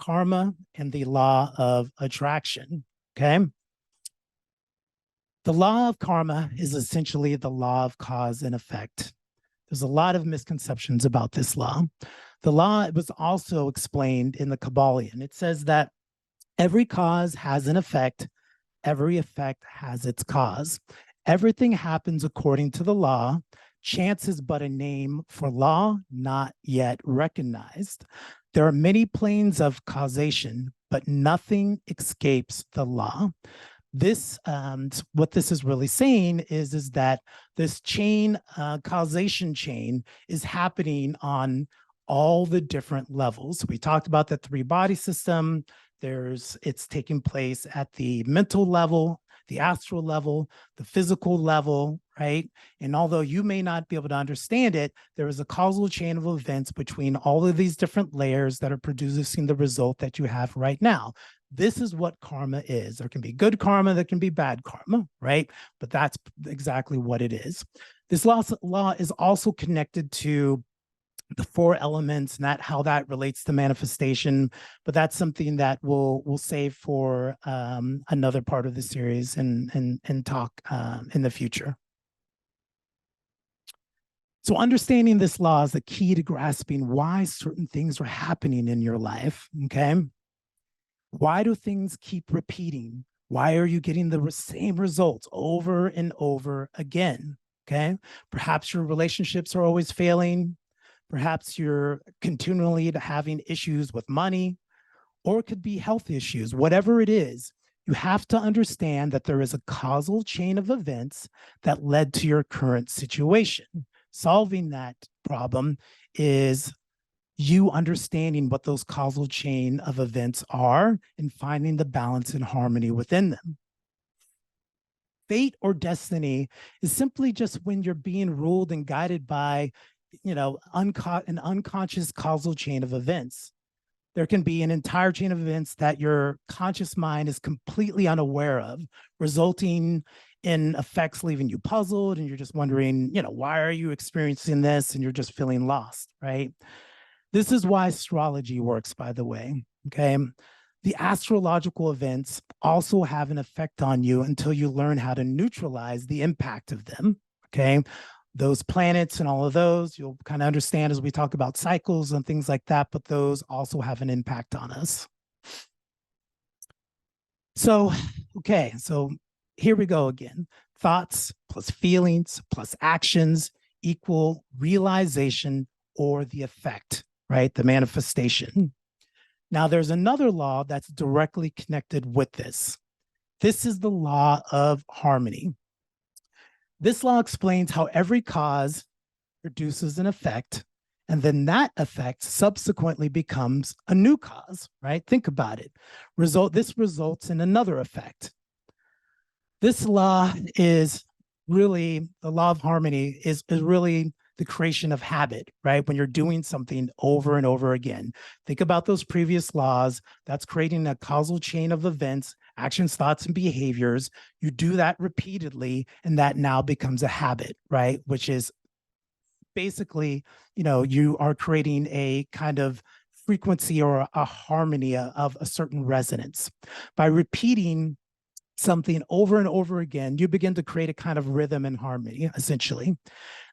karma and the law of attraction, okay? The law of karma is essentially the law of cause and effect. There's a lot of misconceptions about this law. The law was also explained in the Kybalion. It says that every cause has an effect, every effect has its cause. Everything happens according to the law. Chance is but a name for law not yet recognized. There are many planes of causation, but nothing escapes the law. This, what this is really saying is that this chain, causation chain, is happening on all the different levels. We talked about the three-body system. It's taking place at the mental level, the astral level, the physical level, right? And although you may not be able to understand it, there is a causal chain of events between all of these different layers that are producing the result that you have right now. This is what karma is. There can be good karma, there can be bad karma, right? But that's exactly what it is. This law is also connected to the four elements and how that relates to manifestation, but that's something that we'll save for another part of the series and talk in the future. So understanding this law is the key to grasping why certain things are happening in your life, okay? Why do things keep repeating? Why are you getting the same results over and over again, okay? Perhaps your relationships are always failing. Perhaps you're continually having issues with money, or it could be health issues. Whatever it is, you have to understand that there is a causal chain of events that led to your current situation. Solving that problem is you understanding what those causal chain of events are and finding the balance and harmony within them. Fate or destiny is simply just when you're being ruled and guided by, an unconscious causal chain of events. There can be an entire chain of events that your conscious mind is completely unaware of, resulting in effects leaving you puzzled, and you're just wondering, why are you experiencing this? And you're just feeling lost, right? This is why astrology works, by the way, okay? The astrological events also have an effect on you until you learn how to neutralize the impact of them, okay? Those planets and all of those, you'll kind of understand as we talk about cycles and things like that, but those also have an impact on us. So, okay, so here we go again. Thoughts plus feelings plus actions equal realization or the effect, right? The manifestation. Now, there's another law that's directly connected with this. This is the law of harmony. This law explains how every cause produces an effect, and then that effect subsequently becomes a new cause, right? Think about it. This results in another effect. This law is really, the law of harmony is really the creation of habit, right? When you're doing something over and over again. Think about those previous laws. That's creating a causal chain of events, actions, thoughts, and behaviors. You do that repeatedly, and that now becomes a habit, right? Which is basically, you are creating a kind of frequency or a harmony of a certain resonance. By repeating something over and over again, you begin to create a kind of rhythm and harmony, essentially.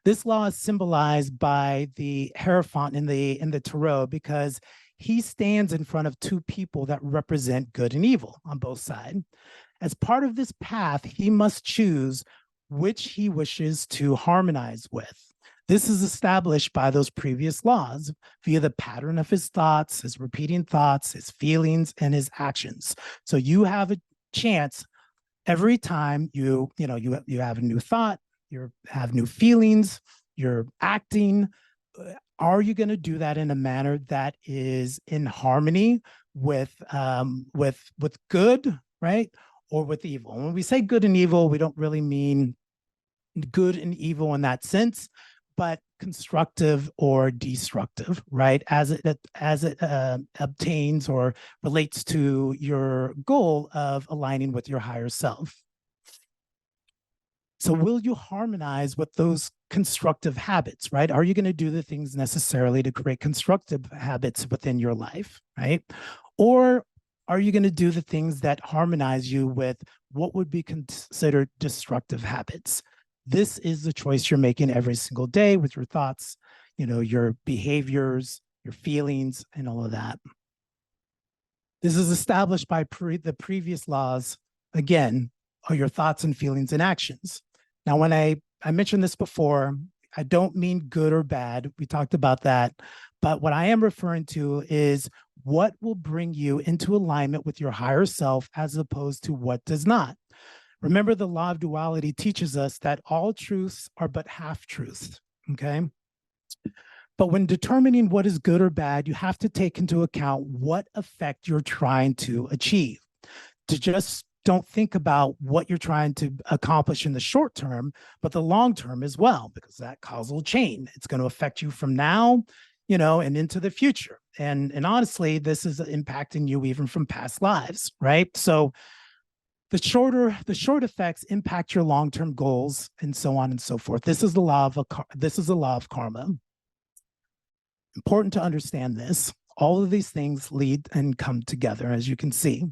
This law is symbolized by the Hierophant in the Tarot, because he stands in front of two people that represent good and evil on both sides. As part of this path, he must choose which he wishes to harmonize with. This is established by those previous laws via the pattern of his thoughts, his repeating thoughts, his feelings, and his actions. So you have a chance every time you have a new thought, you have new feelings, you're acting. Are you going to do that in a manner that is in harmony with good, right, or with evil? When we say good and evil, we don't really mean good and evil in that sense, but constructive or destructive, right? As it obtains or relates to your goal of aligning with your higher self. So will you harmonize with those constructive habits, right? Are you going to do the things necessarily to create constructive habits within your life, right? Or are you going to do the things that harmonize you with what would be considered destructive habits? This is the choice you're making every single day with your thoughts, your behaviors, your feelings, and all of that. This is established by the previous laws, again, are your thoughts and feelings and actions. Now, when I mentioned this before, I don't mean good or bad. We talked about that. But what I am referring to is what will bring you into alignment with your higher self as opposed to what does not. Remember, the law of duality teaches us that all truths are but half truths, okay? But when determining what is good or bad, you have to take into account what effect you're trying to achieve. To just don't think about what you're trying to accomplish in the short term, but the long term as well, because that causal chain, it's going to affect you from now, and into the future. And honestly, this is impacting you even from past lives, right? So the short effects impact your long-term goals and so on and so forth. This is the law of karma. Important to understand this. All of these things lead and come together, as you can see.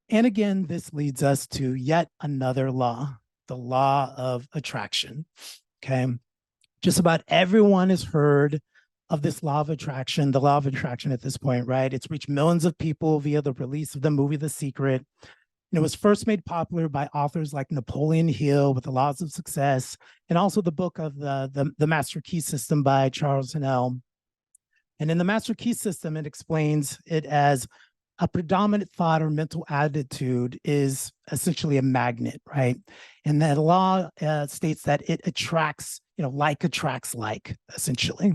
And again, this leads us to yet another law, the law of attraction. Okay. Just about everyone has heard of this law of attraction, the law of attraction at this point, right? It's reached millions of people via the release of the movie The Secret. And it was first made popular by authors like Napoleon Hill with The Laws of Success, and also the book of the Master Key System by Charles Hannell. And in the Master Key System, it explains it as a predominant thought or mental attitude is essentially a magnet, right? And that law states that it attracts, like attracts like, essentially.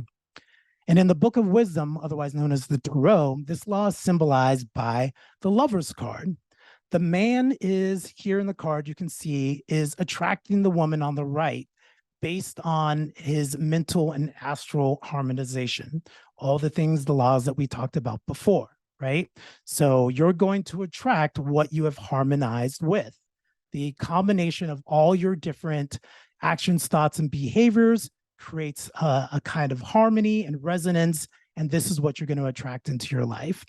And in the Book of Wisdom, otherwise known as the Tarot, this law is symbolized by the Lover's card. The man is, here in the card, you can see, is attracting the woman on the right based on his mental and astral harmonization, all the things, the laws that we talked about before, right? So you're going to attract what you have harmonized with. The combination of all your different actions, thoughts, and behaviors creates a kind of harmony and resonance, and this is what you're going to attract into your life.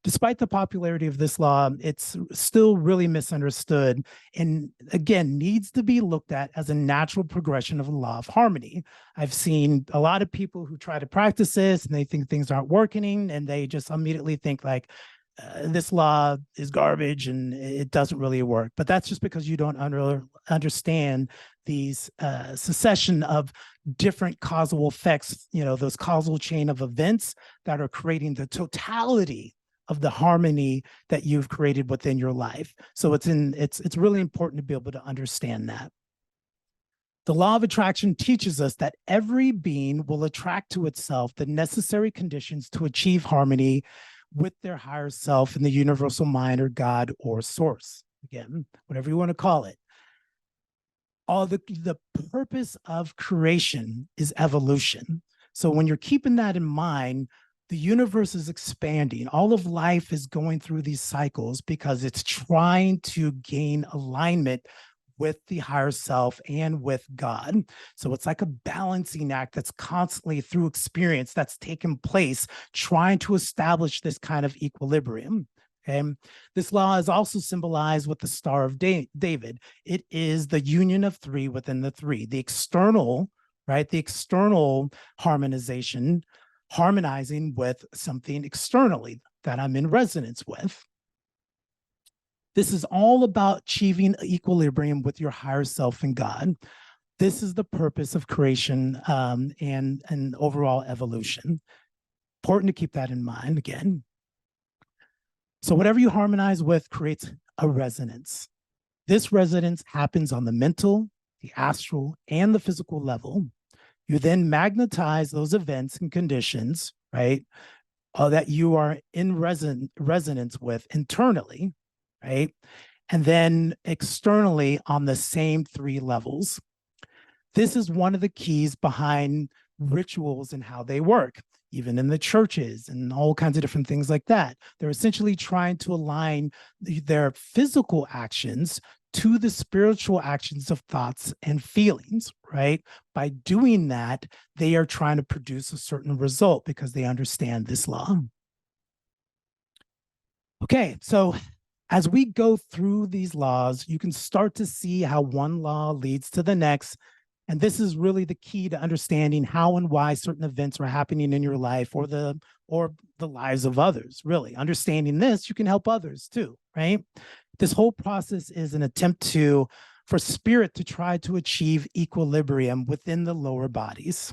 Despite the popularity of this law, it's still really misunderstood and, again, needs to be looked at as a natural progression of the law of harmony. I've seen a lot of people who try to practice this and they think things aren't working and they just immediately think like, this law is garbage and it doesn't really work. But that's just because you don't understand these succession of different causal effects, those causal chain of events that are creating the totality of the harmony that you've created within your life. So it's really important to be able to understand that. The law of attraction teaches us that every being will attract to itself the necessary conditions to achieve harmony with their higher self in the universal mind or God or source. Again, whatever you want to call it. The purpose of creation is evolution. So when you're keeping that in mind, the universe is expanding. All of life is going through these cycles because it's trying to gain alignment with the higher self and with God. So it's like a balancing act that's constantly through experience that's taken place, trying to establish this kind of equilibrium. Okay. This law is also symbolized with the Star of David. It is the union of three within the three, the external, right? The external harmonization, harmonizing with something externally that I'm in resonance with. This is all about achieving equilibrium with your higher self and God. This is the purpose of creation and overall evolution. Important to keep that in mind again. So whatever you harmonize with creates a resonance. This resonance happens on the mental, the astral, and the physical level. You then magnetize those events and conditions, right, that you are in resonance with internally, right? And then externally on the same three levels. This is one of the keys behind rituals and how they work, even in the churches and all kinds of different things like that. They're essentially trying to align their physical actions to the spiritual actions of thoughts and feelings, right? By doing that, they are trying to produce a certain result because they understand this law. Okay, so as we go through these laws, you can start to see how one law leads to the next. And this is really the key to understanding how and why certain events are happening in your life or the lives of others. Really, understanding this, you can help others too, right? This whole process is an attempt for spirit to try to achieve equilibrium within the lower bodies.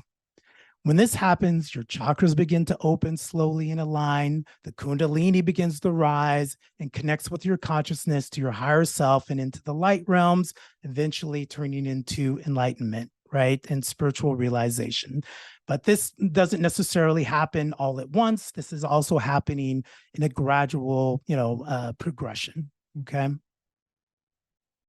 When this happens, your chakras begin to open slowly and align. The kundalini begins to rise and connects with your consciousness to your higher self and into the light realms, eventually turning into enlightenment, right? And spiritual realization. But this doesn't necessarily happen all at once. This is also happening in a gradual, progression. Okay.